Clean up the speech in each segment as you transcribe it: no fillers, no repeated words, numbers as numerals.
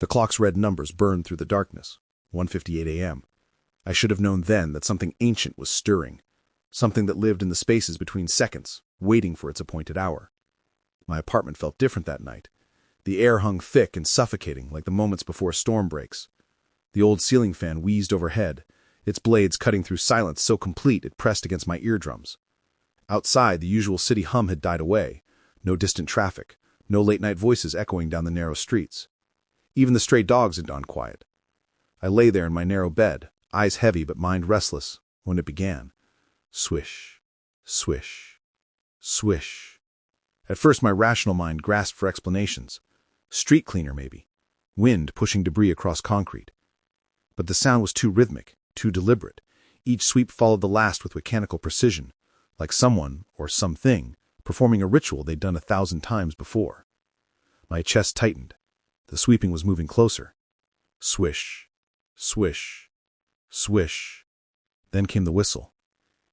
The clock's red numbers burned through the darkness. 1:58 a.m. I should have known then that something ancient was stirring, something that lived in the spaces between seconds, waiting for its appointed hour. My apartment felt different that night. The air hung thick and suffocating, like the moments before a storm breaks. The old ceiling fan wheezed overhead, its blades cutting through silence so complete it pressed against my eardrums. Outside, the usual city hum had died away. No distant traffic, no late-night voices echoing down the narrow streets. Even the stray dogs had gone quiet. I lay there in my narrow bed, eyes heavy but mind restless, when it began. Swish, swish, swish. At first my rational mind grasped for explanations. Street cleaner, maybe. Wind pushing debris across concrete. But the sound was too rhythmic, too deliberate. Each sweep followed the last with mechanical precision, like someone, or something, performing a ritual they'd done 1,000 times before. My chest tightened. The sweeping was moving closer. Swish, swish, swish. Then came the whistle.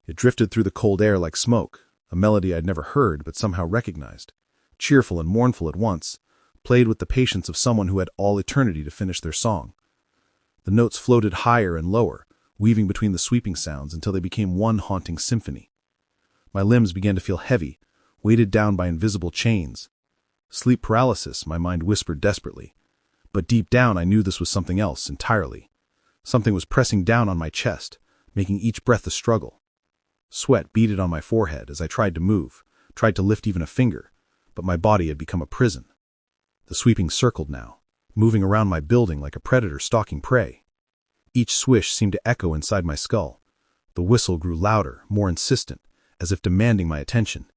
It drifted through the cold air like smoke, a melody I'd never heard but somehow recognized. Cheerful and mournful at once, played with the patience of someone who had all eternity to finish their song. The notes floated higher and lower, weaving between the sweeping sounds until they became one haunting symphony. My limbs began to feel heavy, weighted down by invisible chains. Sleep paralysis, my mind whispered desperately. But deep down I knew this was something else entirely. Something was pressing down on my chest, making each breath a struggle. Sweat beaded on my forehead as I tried to move, tried to lift even a finger, but my body had become a prison. The sweeping circled now, moving around my building like a predator stalking prey. Each swish seemed to echo inside my skull. The whistle grew louder, more insistent, as if demanding my attention.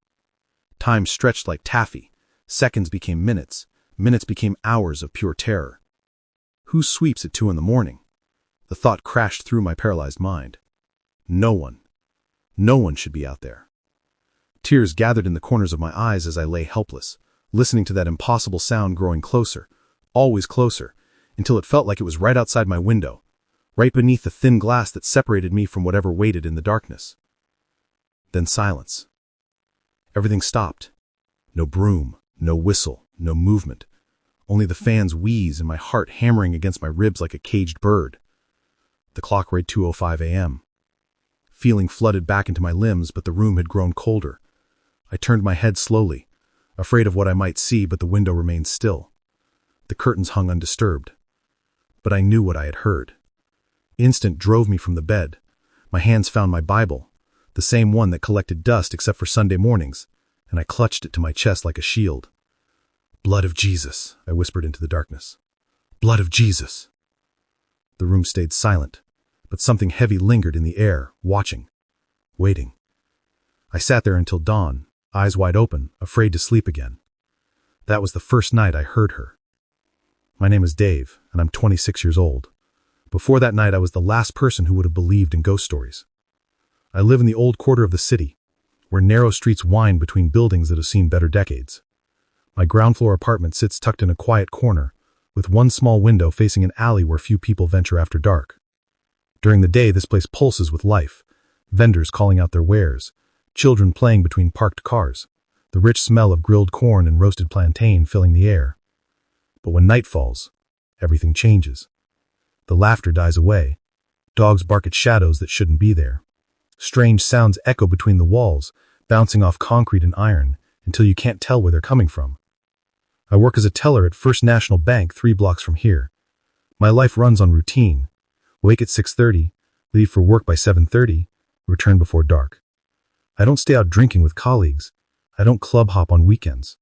Time stretched like taffy. Seconds became minutes. Minutes became hours of pure terror. Who sweeps at 2 a.m? The thought crashed through my paralyzed mind. No one. No one should be out there. Tears gathered in the corners of my eyes as I lay helpless, listening to that impossible sound growing closer, always closer, until it felt like it was right outside my window, right beneath the thin glass that separated me from whatever waited in the darkness. Then silence. Everything stopped. No broom, no whistle, no movement. Only the fan's wheeze and my heart hammering against my ribs like a caged bird. The clock read 2:05 a.m. Feeling flooded back into my limbs, but the room had grown colder. I turned my head slowly, afraid of what I might see, but the window remained still. The curtains hung undisturbed. But I knew what I had heard. Instinct drove me from the bed. My hands found my Bible, the same one that collected dust except for Sunday mornings, and I clutched it to my chest like a shield. "Blood of Jesus," I whispered into the darkness. "Blood of Jesus." The room stayed silent, but something heavy lingered in the air, watching, waiting. I sat there until dawn, eyes wide open, afraid to sleep again. That was the first night I heard her. My name is Dave, and I'm 26 years old. Before that night, I was the last person who would have believed in ghost stories. I live in the old quarter of the city, where narrow streets wind between buildings that have seen better decades. My ground-floor apartment sits tucked in a quiet corner, with one small window facing an alley where few people venture after dark. During the day, this place pulses with life, vendors calling out their wares, children playing between parked cars, the rich smell of grilled corn and roasted plantain filling the air. But when night falls, everything changes. The laughter dies away. Dogs bark at shadows that shouldn't be there. Strange sounds echo between the walls, bouncing off concrete and iron, until you can't tell where they're coming from. I work as a teller at First National Bank 3 blocks from here. My life runs on routine. Wake at 6:30, leave for work by 7:30, return before dark. I don't stay out drinking with colleagues. I don't club hop on weekends.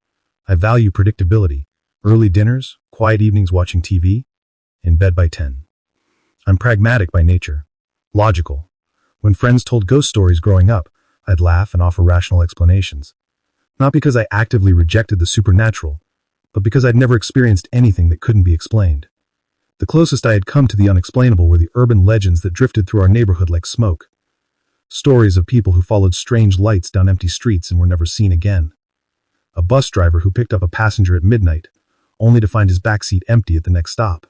I value predictability. Early dinners, quiet evenings watching TV, in bed by 10. I'm pragmatic by nature, logical. When friends told ghost stories growing up, I'd laugh and offer rational explanations. Not because I actively rejected the supernatural, but because I'd never experienced anything that couldn't be explained. The closest I had come to the unexplainable were the urban legends that drifted through our neighborhood like smoke. Stories of people who followed strange lights down empty streets and were never seen again. A bus driver who picked up a passenger at midnight, only to find his backseat empty at the next stop.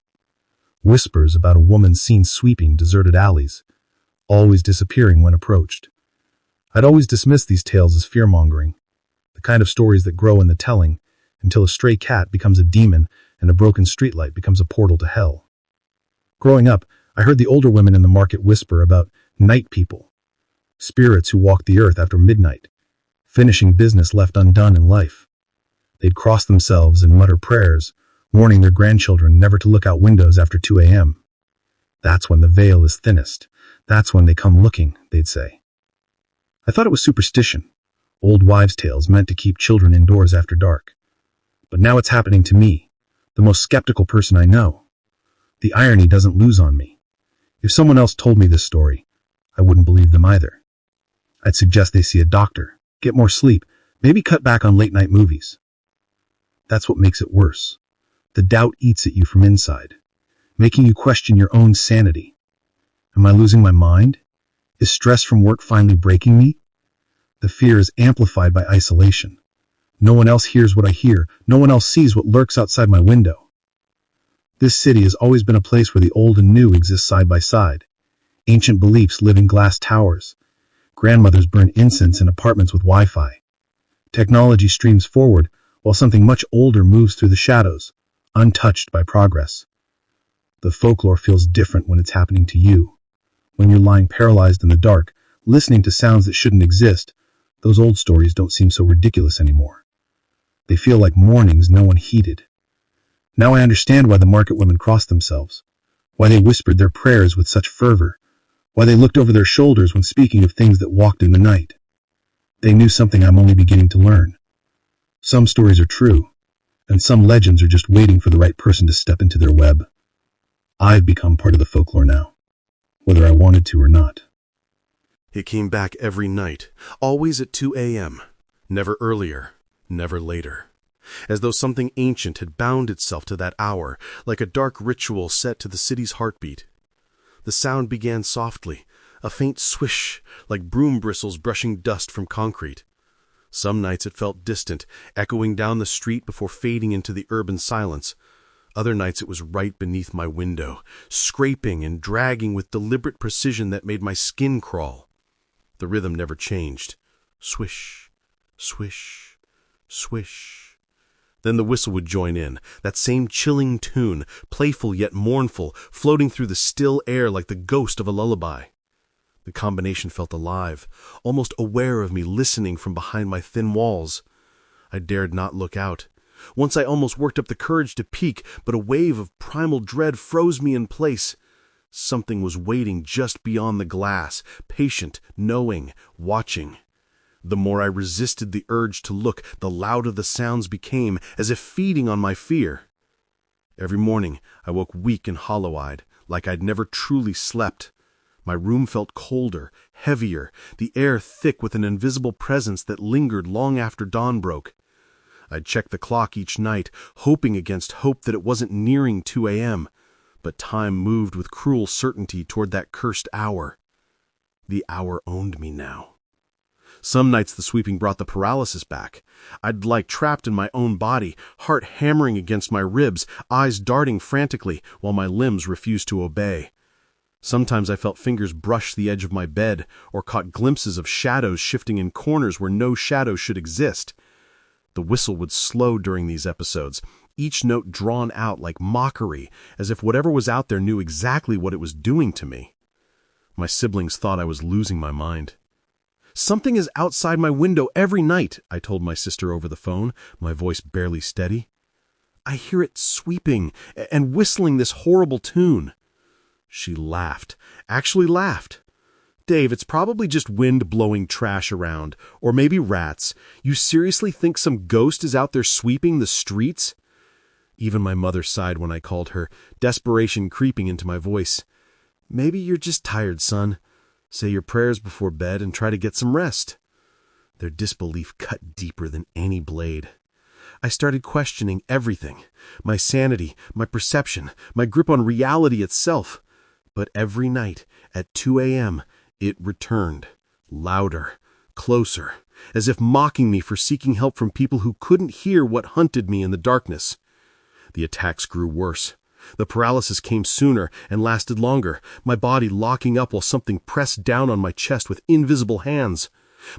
Whispers about a woman seen sweeping deserted alleys, always disappearing when approached. I'd always dismissed these tales as fear-mongering, the kind of stories that grow in the telling, until a stray cat becomes a demon and a broken streetlight becomes a portal to hell. Growing up, I heard the older women in the market whisper about night people, spirits who walk the earth after midnight, finishing business left undone in life. They'd cross themselves and mutter prayers, warning their grandchildren never to look out windows after 2 a.m. That's when the veil is thinnest. That's when they come looking, they'd say. I thought it was superstition, old wives' tales meant to keep children indoors after dark. But now it's happening to me, the most skeptical person I know. The irony doesn't lose on me. If someone else told me this story, I wouldn't believe them either. I'd suggest they see a doctor, get more sleep, maybe cut back on late-night movies. That's what makes it worse. The doubt eats at you from inside, making you question your own sanity. Am I losing my mind? Is stress from work finally breaking me? The fear is amplified by isolation. No one else hears what I hear. No one else sees what lurks outside my window. This city has always been a place where the old and new exist side by side. Ancient beliefs live in glass towers. Grandmothers burn incense in apartments with Wi-Fi. Technology streams forward while something much older moves through the shadows, untouched by progress. The folklore feels different when it's happening to you. When you're lying paralyzed in the dark, listening to sounds that shouldn't exist, those old stories don't seem so ridiculous anymore. They feel like mornings no one heeded. Now I understand why the market women crossed themselves, why they whispered their prayers with such fervor, why they looked over their shoulders when speaking of things that walked in the night. They knew something I'm only beginning to learn. Some stories are true, and some legends are just waiting for the right person to step into their web. I've become part of the folklore now, whether I wanted to or not. It came back every night, always at 2 a.m., never earlier, never later. As though something ancient had bound itself to that hour, like a dark ritual set to the city's heartbeat. The sound began softly, a faint swish, like broom bristles brushing dust from concrete. Some nights it felt distant, echoing down the street before fading into the urban silence. Other nights it was right beneath my window, scraping and dragging with deliberate precision that made my skin crawl. The rhythm never changed. Swish, swish, swish. Then the whistle would join in, that same chilling tune, playful yet mournful, floating through the still air like the ghost of a lullaby. The combination felt alive, almost aware of me listening from behind my thin walls. I dared not look out. Once I almost worked up the courage to peek, but a wave of primal dread froze me in place. Something was waiting just beyond the glass, patient, knowing, watching. The more I resisted the urge to look, the louder the sounds became, as if feeding on my fear. Every morning, I woke weak and hollow-eyed, like I'd never truly slept. My room felt colder, heavier, the air thick with an invisible presence that lingered long after dawn broke. I'd check the clock each night, hoping against hope that it wasn't nearing 2 a.m., but time moved with cruel certainty toward that cursed hour. The hour owned me now. Some nights the sweeping brought the paralysis back. I'd lie trapped in my own body, heart hammering against my ribs, eyes darting frantically, while my limbs refused to obey. Sometimes I felt fingers brush the edge of my bed, or caught glimpses of shadows shifting in corners where no shadow should exist. The whistle would slow during these episodes, each note drawn out like mockery, as if whatever was out there knew exactly what it was doing to me. My siblings thought I was losing my mind. "Something is outside my window every night," I told my sister over the phone, my voice barely steady. "I hear it sweeping and whistling this horrible tune." She laughed, actually laughed. "Dave, it's probably just wind blowing trash around, or maybe rats. You seriously think some ghost is out there sweeping the streets?" Even my mother sighed when I called her, desperation creeping into my voice. "Maybe you're just tired, son. Say your prayers before bed and try to get some rest." Their disbelief cut deeper than any blade. I started questioning everything, my sanity, my perception, my grip on reality itself. But every night, at 2 a.m., it returned, louder, closer, as if mocking me for seeking help from people who couldn't hear what hunted me in the darkness. The attacks grew worse. The paralysis came sooner and lasted longer, my body locking up while something pressed down on my chest with invisible hands.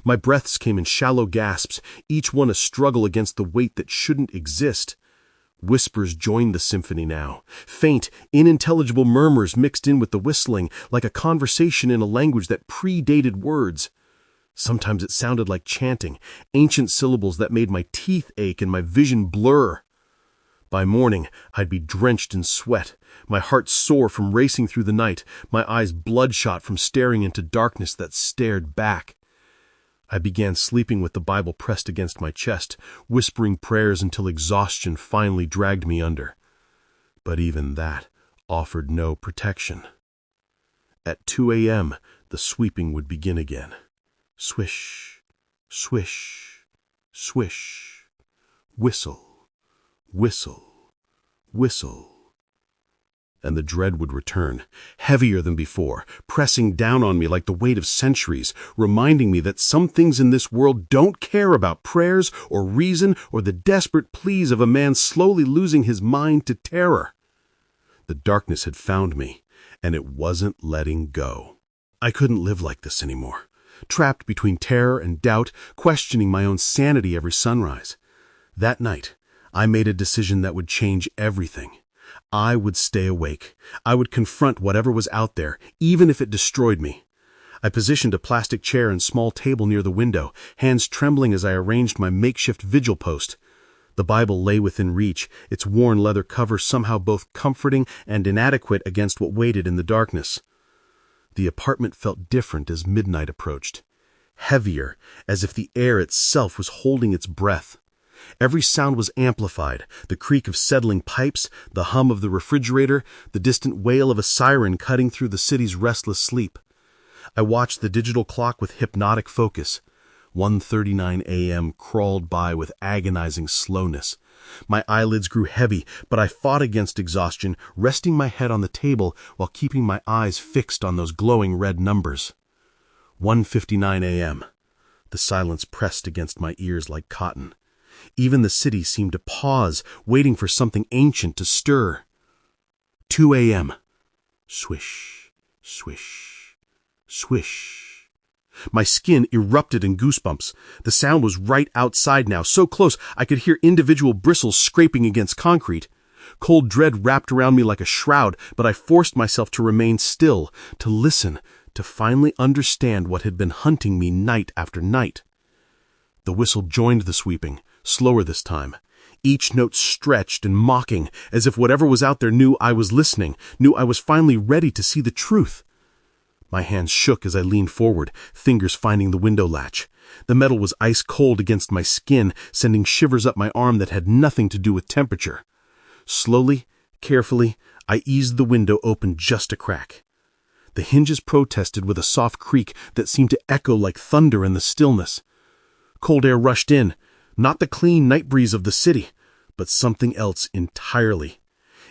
My breaths came in shallow gasps, each one a struggle against the weight that shouldn't exist. Whispers joined the symphony now. Faint, unintelligible murmurs mixed in with the whistling, like a conversation in a language that predated words. Sometimes it sounded like chanting, ancient syllables that made my teeth ache and my vision blur. By morning, I'd be drenched in sweat, my heart sore from racing through the night, my eyes bloodshot from staring into darkness that stared back. I began sleeping with the Bible pressed against my chest, whispering prayers until exhaustion finally dragged me under. But even that offered no protection. At 2 a.m., the sweeping would begin again. Swish, swish, swish, whistle, whistle, whistle. And the dread would return, heavier than before, pressing down on me like the weight of centuries, reminding me that some things in this world don't care about prayers or reason or the desperate pleas of a man slowly losing his mind to terror. The darkness had found me, and it wasn't letting go. I couldn't live like this anymore, trapped between terror and doubt, questioning my own sanity every sunrise. That night, I made a decision that would change everything. I would stay awake. I would confront whatever was out there, even if it destroyed me. I positioned a plastic chair and small table near the window, hands trembling as I arranged my makeshift vigil post. The Bible lay within reach, its worn leather cover somehow both comforting and inadequate against what waited in the darkness. The apartment felt different as midnight approached. Heavier, as if the air itself was holding its breath. Every sound was amplified, the creak of settling pipes, the hum of the refrigerator, the distant wail of a siren cutting through the city's restless sleep. I watched the digital clock with hypnotic focus. 1:39 a.m. crawled by with agonizing slowness. My eyelids grew heavy, but I fought against exhaustion, resting my head on the table while keeping my eyes fixed on those glowing red numbers. 1:59 a.m. The silence pressed against my ears like cotton. Even the city seemed to pause, waiting for something ancient to stir. 2 a.m. Swish, swish, swish. My skin erupted in goosebumps. The sound was right outside now, so close I could hear individual bristles scraping against concrete. Cold dread wrapped around me like a shroud, but I forced myself to remain still, to listen, to finally understand what had been hunting me night after night. The whistle joined the sweeping, slower this time. Each note stretched and mocking, as if whatever was out there knew I was listening, knew I was finally ready to see the truth. My hands shook as I leaned forward, fingers finding the window latch. The metal was ice cold against my skin, sending shivers up my arm that had nothing to do with temperature. Slowly, carefully, I eased the window open just a crack. The hinges protested with a soft creak that seemed to echo like thunder in the stillness. Cold air rushed in, not the clean night breeze of the city, but something else entirely.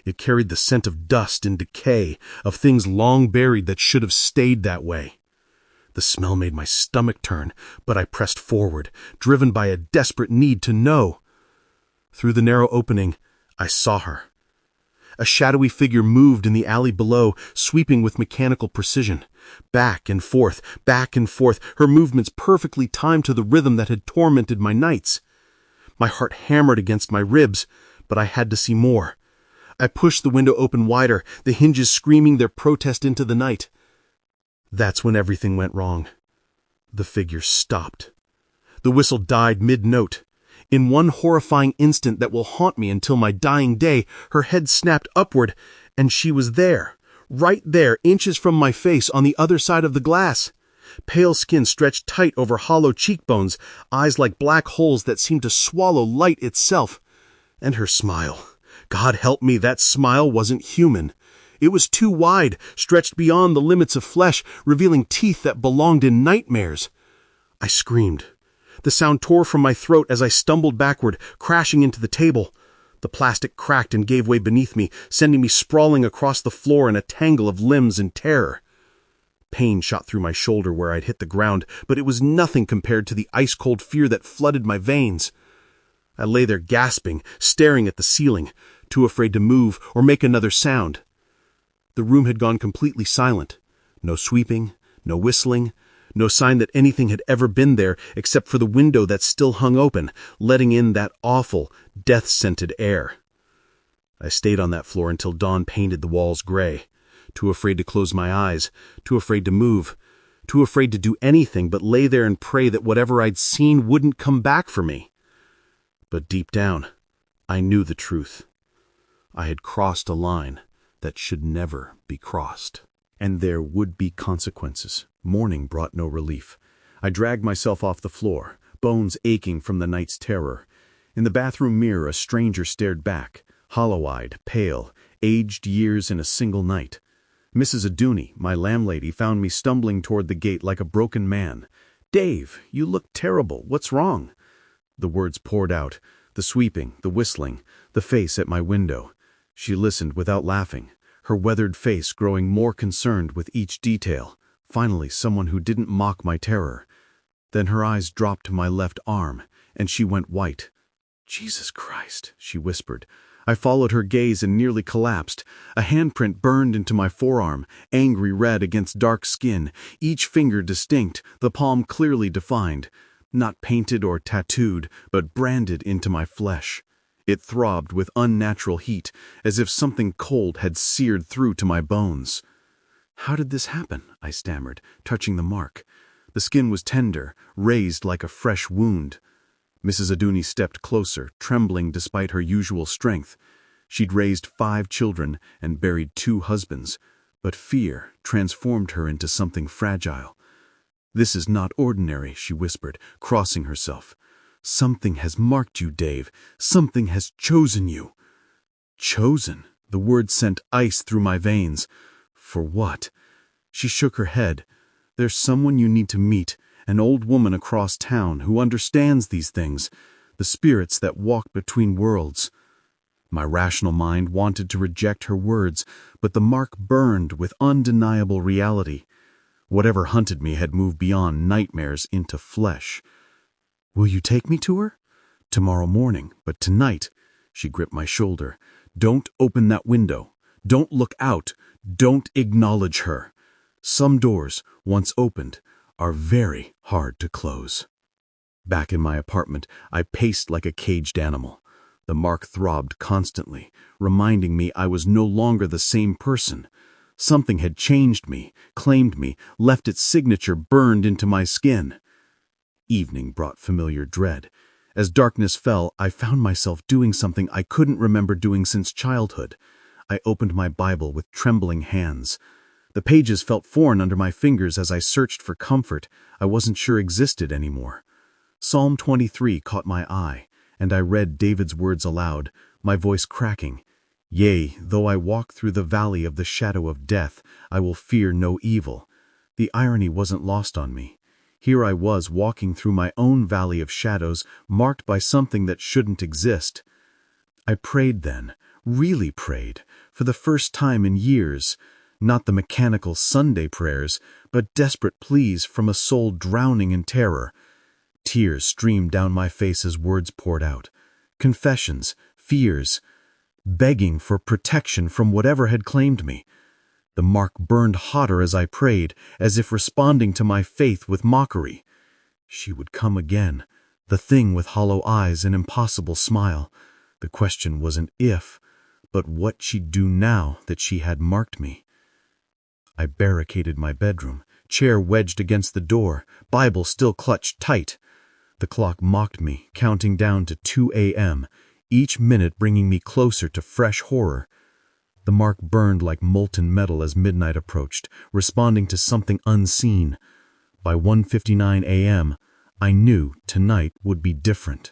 It carried the scent of dust and decay, of things long buried that should have stayed that way. The smell made my stomach turn, but I pressed forward, driven by a desperate need to know. Through the narrow opening, I saw her. A shadowy figure moved in the alley below, sweeping with mechanical precision. Back and forth, her movements perfectly timed to the rhythm that had tormented my nights. My heart hammered against my ribs, but I had to see more. I pushed the window open wider, the hinges screaming their protest into the night. That's when everything went wrong. The figure stopped. The whistle died mid-note. In one horrifying instant that will haunt me until my dying day, her head snapped upward, and she was there, right there, inches from my face on the other side of the glass. Pale skin stretched tight over hollow cheekbones, eyes like black holes that seemed to swallow light itself. And her smile. God help me, that smile wasn't human. It was too wide, stretched beyond the limits of flesh, revealing teeth that belonged in nightmares. I screamed. The sound tore from my throat as I stumbled backward, crashing into the table. The plastic cracked and gave way beneath me, sending me sprawling across the floor in a tangle of limbs and terror. Pain shot through my shoulder where I'd hit the ground, but it was nothing compared to the ice-cold fear that flooded my veins. I lay there gasping, staring at the ceiling, too afraid to move or make another sound. The room had gone completely silent. No sweeping, no whistling, no sign that anything had ever been there except for the window that still hung open, letting in that awful, death-scented air. I stayed on that floor until dawn painted the walls gray, too afraid to close my eyes, too afraid to move, too afraid to do anything but lay there and pray that whatever I'd seen wouldn't come back for me. But deep down, I knew the truth. I had crossed a line that should never be crossed. And there would be consequences. Morning brought no relief. I dragged myself off the floor, bones aching from the night's terror. In the bathroom mirror, a stranger stared back, hollow-eyed, pale, aged years in a single night. Mrs. Aduni, my landlady, found me stumbling toward the gate like a broken man. "Dave, you look terrible. What's wrong?" The words poured out, the sweeping, the whistling, the face at my window. She listened without laughing, her weathered face growing more concerned with each detail. Finally, someone who didn't mock my terror. Then her eyes dropped to my left arm, and she went white. "Jesus Christ," she whispered. I followed her gaze and nearly collapsed. A handprint burned into my forearm, angry red against dark skin, each finger distinct, the palm clearly defined. Not painted or tattooed, but branded into my flesh. It throbbed with unnatural heat, as if something cold had seared through to my bones. "How did this happen?" I stammered, touching the mark. The skin was tender, raised like a fresh wound. Mrs. Aduni stepped closer, trembling despite her usual strength. She'd raised 5 children and buried 2 husbands, but fear transformed her into something fragile. "This is not ordinary," she whispered, crossing herself. "Something has marked you, Dave. Something has chosen you." Chosen? The word sent ice through my veins. For what? She shook her head. "There's someone you need to meet, an old woman across town who understands these things, the spirits that walk between worlds." My rational mind wanted to reject her words, but the mark burned with undeniable reality. Whatever hunted me had moved beyond nightmares into flesh. "Will you take me to her?" "Tomorrow morning, but tonight," she gripped my shoulder. "Don't open that window. Don't look out. Don't acknowledge her. Some doors, once opened, are very hard to close." Back in my apartment, I paced like a caged animal. The mark throbbed constantly, reminding me I was no longer the same person. Something had changed me, claimed me, left its signature burned into my skin. Evening brought familiar dread. As darkness fell, I found myself doing something I couldn't remember doing since childhood. I opened my Bible with trembling hands. The pages felt foreign under my fingers as I searched for comfort I wasn't sure existed anymore. Psalm 23 caught my eye, and I read David's words aloud, my voice cracking. "Yea, though I walk through the valley of the shadow of death, I will fear no evil." The irony wasn't lost on me. Here I was walking through my own valley of shadows, marked by something that shouldn't exist. I prayed then, really prayed, for the first time in years. Not the mechanical Sunday prayers, but desperate pleas from a soul drowning in terror. Tears streamed down my face as words poured out. Confessions, fears, begging for protection from whatever had claimed me. The mark burned hotter as I prayed, as if responding to my faith with mockery. She would come again, the thing with hollow eyes and impossible smile. The question wasn't if, but what she'd do now that she had marked me. I barricaded my bedroom, chair wedged against the door, Bible still clutched tight. The clock mocked me, counting down to 2 a.m., each minute bringing me closer to fresh horror. The mark burned like molten metal as midnight approached, responding to something unseen. By 1:59 a.m., I knew tonight would be different.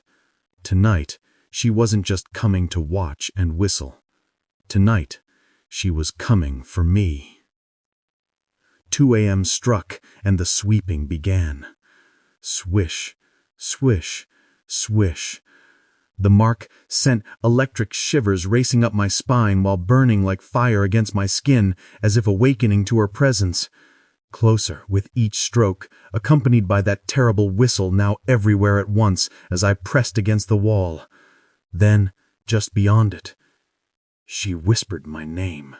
Tonight, she wasn't just coming to watch and whistle. Tonight, she was coming for me. 2 a.m. struck, and the sweeping began. Swish, swish, swish. The mark sent electric shivers racing up my spine while burning like fire against my skin, as if awakening to her presence. Closer with each stroke, accompanied by that terrible whistle now everywhere at once as I pressed against the wall. Then, just beyond it, she whispered my name.